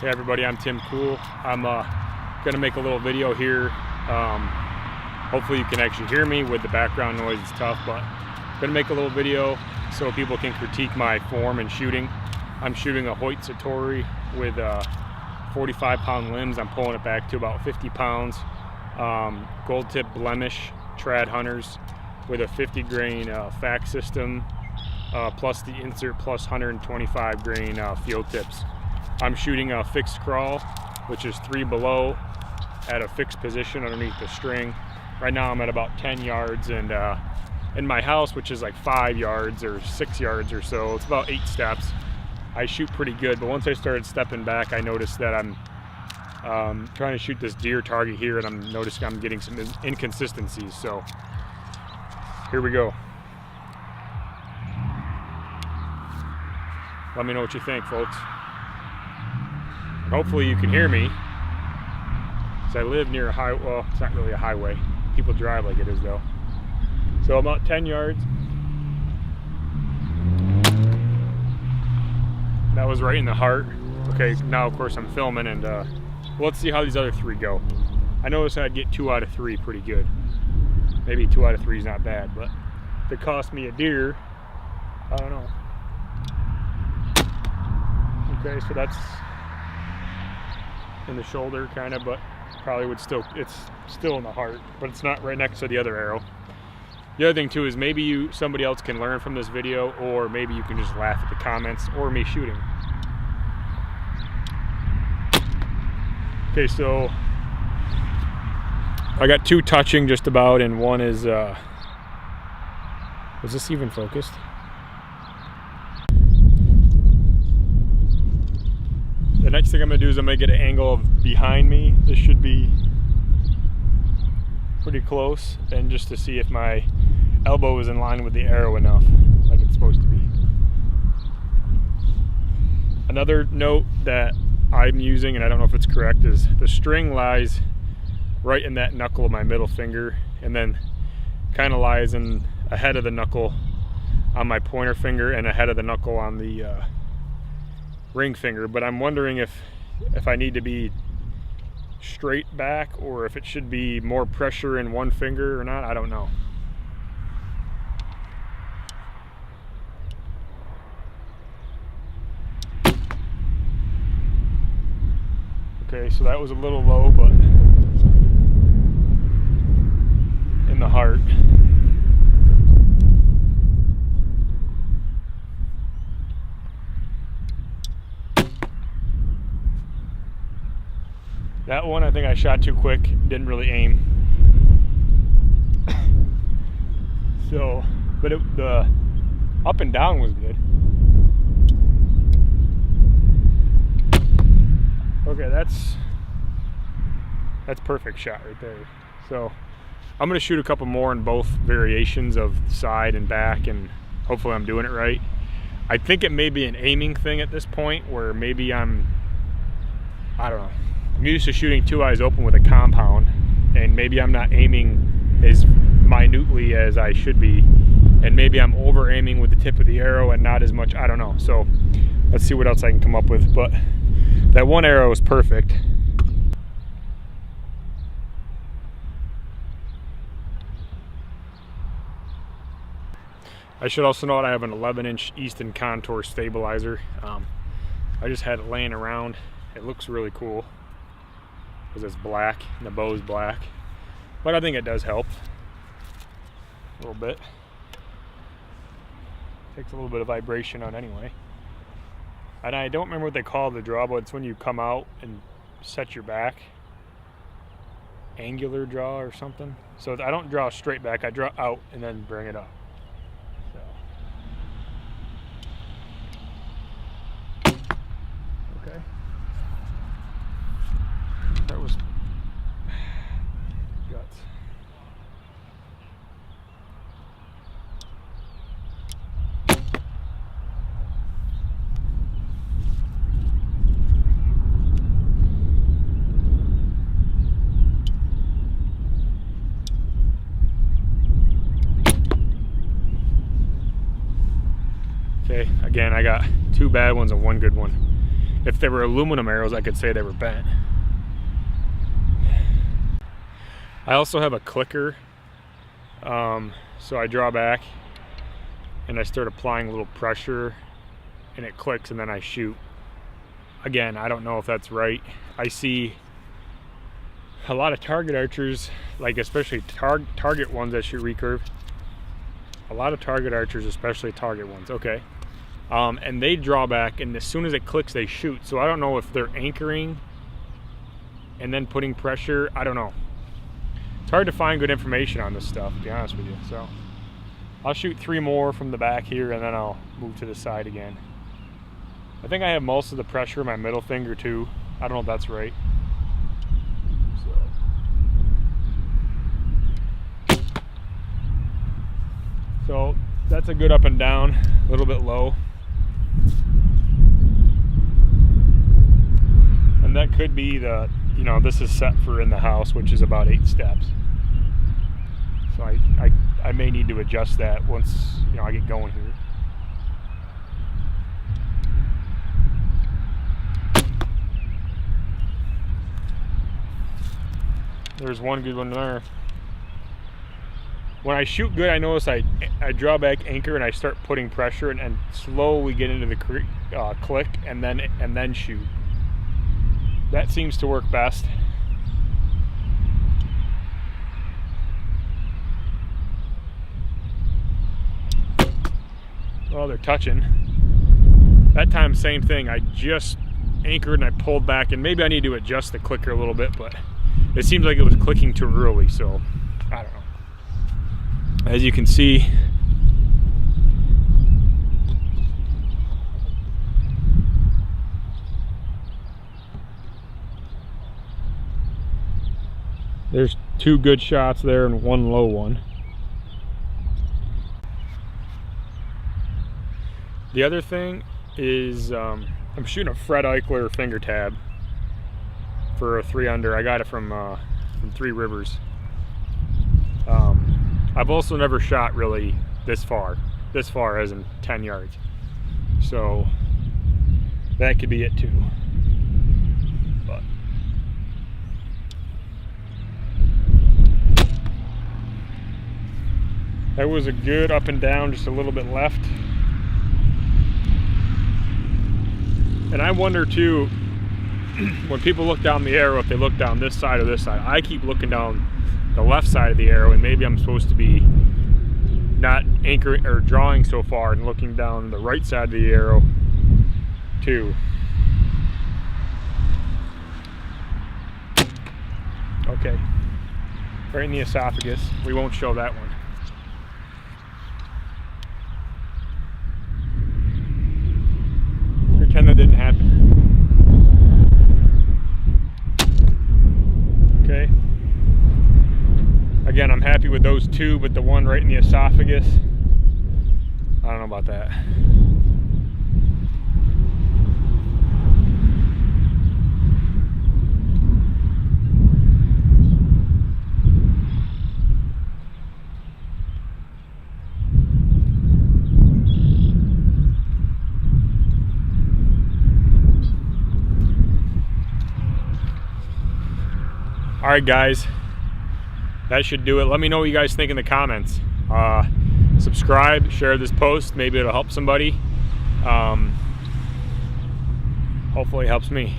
Hey everybody, I'm Tim Cool. I'm gonna make a little video here. Hopefully you can actually hear me. With the background noise, it's tough, but I'm gonna make a little video so people can critique my form and shooting. I'm shooting a Hoyt satori with 45-pound limbs. I'm pulling it back to about 50 pounds. Gold tip blemish trad hunters with a 50 grain FAC system, plus the insert plus 125 grain field tips. I'm shooting a fixed crawl, which is 3 below at a fixed position underneath the string. Right now I'm at about 10 yards, and in my house, which is like 5 yards or 6 yards or so, it's about 8 steps. I shoot pretty good, but once I started stepping back, I noticed that I'm trying to shoot this deer target here, and I'm noticing I'm getting some inconsistencies. So here we go. Let me know what you think, folks. Hopefully you can hear me, because I live near a highway. Well, it's not really a highway. People drive like it is though. So I'm about 10 yards. That was right in the heart. Okay, now of course I'm filming, and let's see how these other 3 go. I noticed I'd get 2 out of 3 pretty good. Maybe 2 out of 3 is not bad, but if it cost me a deer, I don't know. Okay, so that's in the shoulder kind of, but probably would still, it's still in the heart, but it's not right next to the other arrow. The other thing too is maybe somebody else can learn from this video, or maybe you can just laugh at the comments or me shooting. Okay, so I got 2 touching just about, and one is was this even focused? The next thing I'm gonna do is I'm gonna get an angle of behind me. This should be pretty close, and just to see if my elbow is in line with the arrow enough, like it's supposed to be. Another note that I'm using, and I don't know if it's correct, is the string lies right in that knuckle of my middle finger, and then kind of lies in ahead of the knuckle on my pointer finger, and ahead of the knuckle on the ring finger. But I'm wondering if I need to be straight back, or if it should be more pressure in one finger or not. I don't know. Okay, so that was a little low, but in the heart. That one, I think I shot too quick, didn't really aim. So, but the up and down was good. Okay, that's perfect shot right there. So I'm gonna shoot a couple more in both variations of side and back, and hopefully I'm doing it right. I think it may be an aiming thing at this point, where maybe I don't know. I'm used to shooting 2 eyes open with a compound, and maybe I'm not aiming as minutely as I should be, and maybe I'm over aiming with the tip of the arrow and not as much. I don't know. So let's see what else I can come up with. But that one arrow is perfect. I should also note I have an 11-inch Easton contour stabilizer. I just had it laying around. It looks really cool because it's black and the bow is black, but I think it does help a little bit. Takes a little bit of vibration out anyway. And I don't remember what they call the draw, but it's when you come out and set your back. Angular draw or something. So I don't draw straight back, I draw out and then bring it up. So. Okay. That was guts. Okay, again, I got 2 bad ones and 1 good one. If they were aluminum arrows, I could say they were bent. I also have a clicker, so I draw back and I start applying a little pressure and it clicks and then I shoot. Again, I don't know if that's right. I see a lot of target archers, like especially target ones that shoot recurve. A lot of target archers, especially target ones, okay. And they draw back and as soon as it clicks, they shoot. So I don't know if they're anchoring and then putting pressure, I don't know. It's hard to find good information on this stuff, to be honest with you. So I'll shoot 3 more from the back here and then I'll move to the side again. I think I have most of the pressure in my middle finger too. I don't know if that's right. So that's a good up and down, a little bit low. And that could be the, you know, this is set for in the house, which is about 8 steps. So I may need to adjust that once, you know, I get going here. There's one good one there. When I shoot good, I notice I draw back, anchor, and I start putting pressure and slowly get into the click and then shoot. That seems to work best. Well, they're touching. That time, same thing. I just anchored and I pulled back, and maybe I need to adjust the clicker a little bit, but it seems like it was clicking too early, so I don't know. As you can see, there's 2 good shots there and 1 low one. The other thing is I'm shooting a Fred Eichler finger tab for a 3-under. I got it from 3 Rivers. I've also never shot really this far as in 10 yards. So that could be it too. But that was a good up and down, just a little bit left. And I wonder too, when people look down the arrow, if they look down this side or this side. I keep looking down the left side of the arrow, and maybe I'm supposed to be not anchoring or drawing so far and looking down the right side of the arrow too. Okay, right in the esophagus. We won't show that one. Pretend that didn't happen. Okay. Again, I'm happy with those 2, but the one right in the esophagus, I don't know about that. All right, guys. That should do it. Let me know what you guys think in the comments. Subscribe, share this post. Maybe it'll help somebody. Hopefully it helps me.